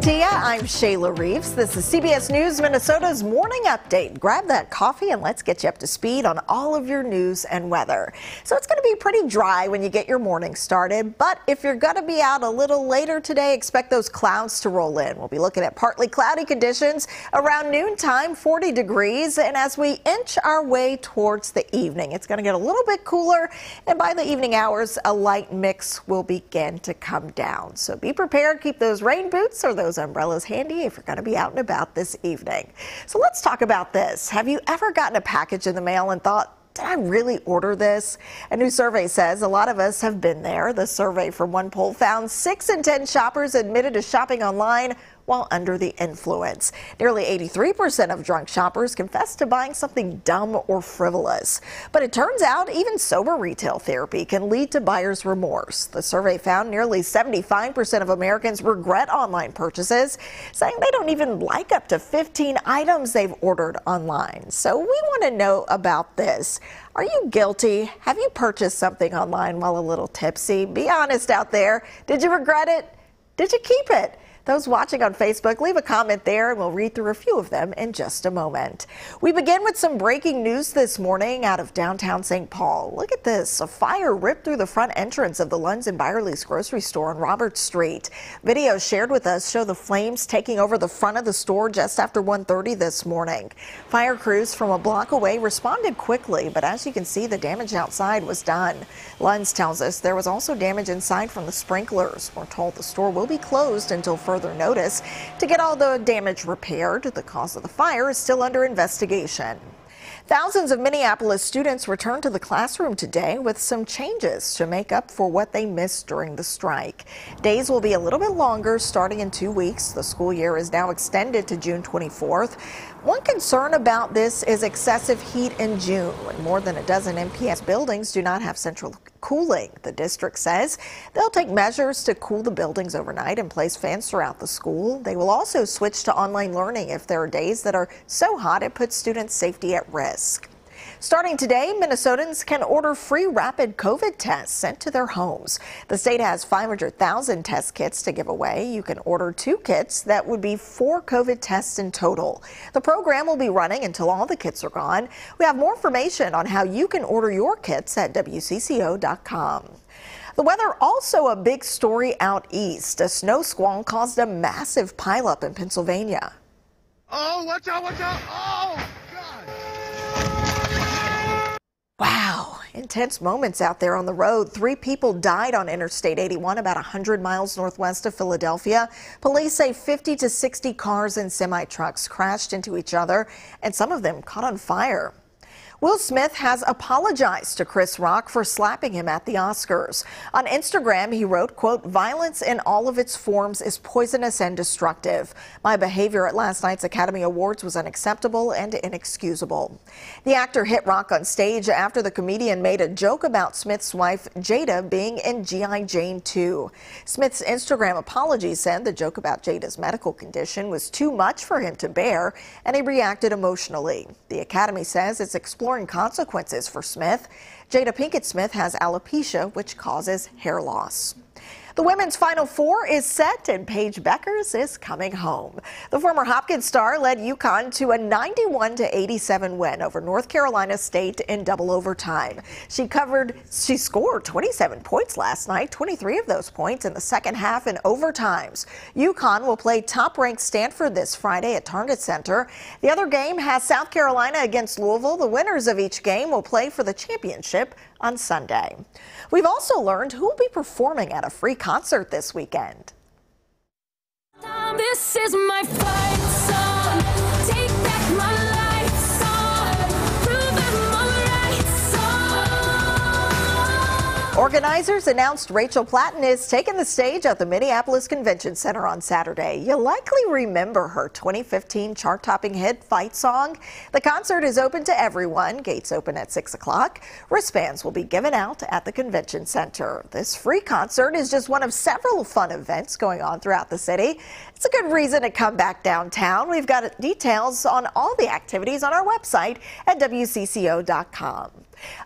morning to you. I'm Shayla Reaves. This is CBS News Minnesota's morning update. Grab that coffee and let's get you up to speed on all of your news and weather. So it's going to be pretty dry when you get your morning started, but if you're going to be out a little later today, expect those clouds to roll in. We'll be looking at partly cloudy conditions around noontime, 40 degrees, and as we inch our way towards the evening, it's going to get a little bit cooler, and by the evening hours, a light mix will begin to come down. So be prepared. Keep those rain boots or those umbrellas handy if you're going to be out and about this evening. So let's talk about this. Have you ever gotten a package in the mail and thought, did I really order this? A new survey says a lot of us have been there. The survey from one poll found 6 in 10 shoppers admitted to shopping online while under the influence. Nearly 83% of drunk shoppers confess to buying something dumb or frivolous. But it turns out even sober retail therapy can lead to buyer's remorse. The survey found nearly 75% of Americans regret online purchases, saying they don't even like up to 15 items they've ordered online. So we want to know about this. Are you guilty? Have you purchased something online while a little tipsy? Be honest out there. Did you regret it? Did you keep it? Those watching on Facebook, leave a comment there and we'll read through a few of them in just a moment. We begin with some breaking news this morning out of downtown St. Paul. Look at this. A fire ripped through the front entrance of the Lunds & Byerly's grocery store on Roberts Street. Videos shared with us show the flames taking over the front of the store just after 1:30 this morning. Fire crews from a block away responded quickly, but as you can see, the damage outside was done. Lunds tells us there was also damage inside from the sprinklers. We're told the store will be closed until further notice to get all the damage repaired. The cause of the fire is still under investigation. Thousands of Minneapolis students returned to the classroom today with some changes to make up for what they missed during the strike. Days will be a little bit longer starting in 2 weeks. The school year is now extended to June 24th. One concern about this is excessive heat in June, when more than a dozen MPS buildings do not have central cooling. The district says they'll take measures to cool the buildings overnight and place fans throughout the school. They will also switch to online learning if there are days that are so hot it puts students' safety at risk. Starting today, Minnesotans can order free rapid COVID tests sent to their homes. The state has 500,000 test kits to give away. You can order 2 kits. That would be 4 COVID tests in total. The program will be running until all the kits are gone. We have more information on how you can order your kits at WCCO.com. The weather also a big story out east. A snow squall caused a massive pileup in Pennsylvania. Oh, watch out, watch out. Oh, God. Wow, intense moments out there on the road. 3 people died on Interstate 81 about 100 miles northwest of Philadelphia. Police say 50 to 60 cars and semi-trucks crashed into each other, and some of them caught on fire. Will Smith has apologized to Chris Rock for slapping him at the Oscars. On Instagram, he wrote, quote, "Violence in all of its forms is poisonous and destructive. My behavior at last night's Academy Awards was unacceptable and inexcusable." The actor hit Rock on stage after the comedian made a joke about Smith's wife, Jada, being in G.I. Jane 2. Smith's Instagram apology said the joke about Jada's medical condition was too much for him to bear, and he reacted emotionally. The Academy says it's exploring consequences for Smith. Jada Pinkett Smith has alopecia, which causes hair loss. The women's Final Four is set and Paige Beckers is coming home. The former Hopkins star led UConn to a 91-87 win over North Carolina State in double overtime. She scored 27 points last night, 23 of those points in the second half in overtimes. UConn will play top-ranked Stanford this Friday at Target Center. The other game has South Carolina against Louisville. The winners of each game will play for the championship on Sunday. We've also learned who will be performing at a free concert this weekend. This is my fight song. Take back my life song. Prove I'm alright song. Organizers announced Rachel Platten is taking the stage at the Minneapolis Convention Center on Saturday. You'll likely remember her 2015 chart-topping hit, Fight Song. The concert is open to everyone. Gates open at 6 o'clock. Wristbands will be given out at the Convention Center. This free concert is just one of several fun events going on throughout the city. It's a good reason to come back downtown. We've got details on all the activities on our website at WCCO.com.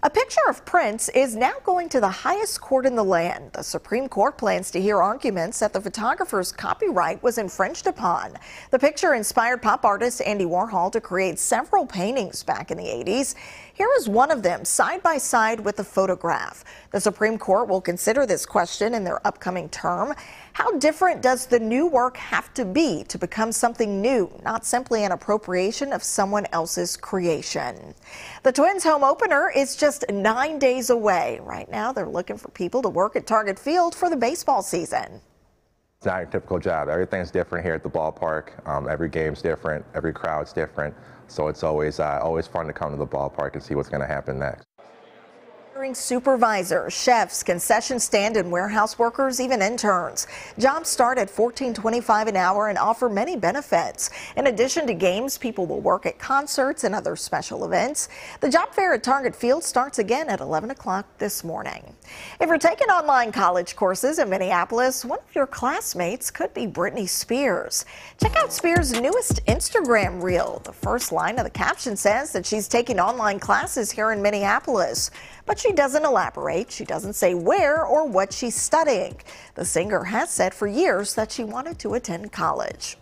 A picture of Prince is now going to the highest court in the land. The Supreme Court plans to hear arguments that the photographer's copyright was infringed upon. The picture inspired pop artist Andy Warhol to create several paintings back in the 80s. Here is one of them, side by side with the photograph. The Supreme Court will consider this question in their upcoming term. How different does the new work have to be to become something new, not simply an appropriation of someone else's creation? The Twins home opener is just 9 days away. Right now, they're looking for people to work at Target Field for the baseball season. It's not your typical job. Everything's different here at the ballpark. Every game's different. Every crowd's different. So it's always fun to come to the ballpark and see what's going to happen next. Supervisors, chefs, concession stand and warehouse workers, even interns. Jobs start at $14.25 an hour and offer many benefits. In addition to games, people will work at concerts and other special events. The job fair at Target Field starts again at 11 o'clock this morning. If you're taking online college courses in Minneapolis, one of your classmates could be Britney Spears. Check out Spears' newest Instagram reel. The first line of the caption says that she's taking online classes here in Minneapolis. But she doesn't elaborate. She doesn't say where or what she's studying. The singer has said for years that she wanted to attend college.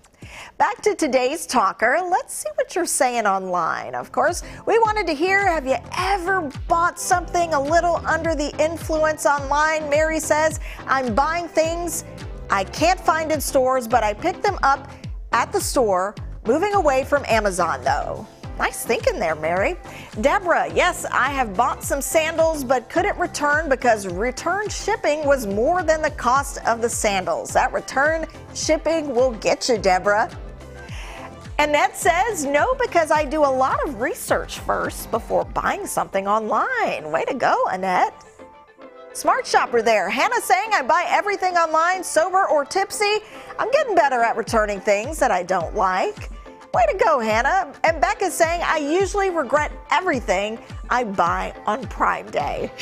Back to today's talker. Let's see what you're saying online. Of course, we wanted to hear, have you ever bought something a little under the influence online? Mary says, I'm buying things I can't find in stores, but I pick them up at the store, moving away from Amazon though. Nice thinking there, Mary. Deborah, yes, I have bought some sandals but couldn't return because return shipping was more than the cost of the sandals. That return shipping will get you, Deborah. Annette says, no, because I do a lot of research first before buying something online. Way to go, Annette. Smart shopper there. Hannah saying, I buy everything online, sober or tipsy. I'm getting better at returning things that I don't like. Way to go, Hannah. And Becca's saying, I usually regret everything I buy on Prime Day.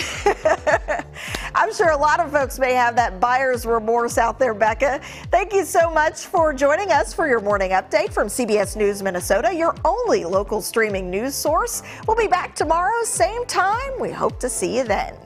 I'm sure a lot of folks may have that buyer's remorse out there, Becca. Thank you so much for joining us for your morning update from CBS News Minnesota, your only local streaming news source. We'll be back tomorrow, same time. We hope to see you then.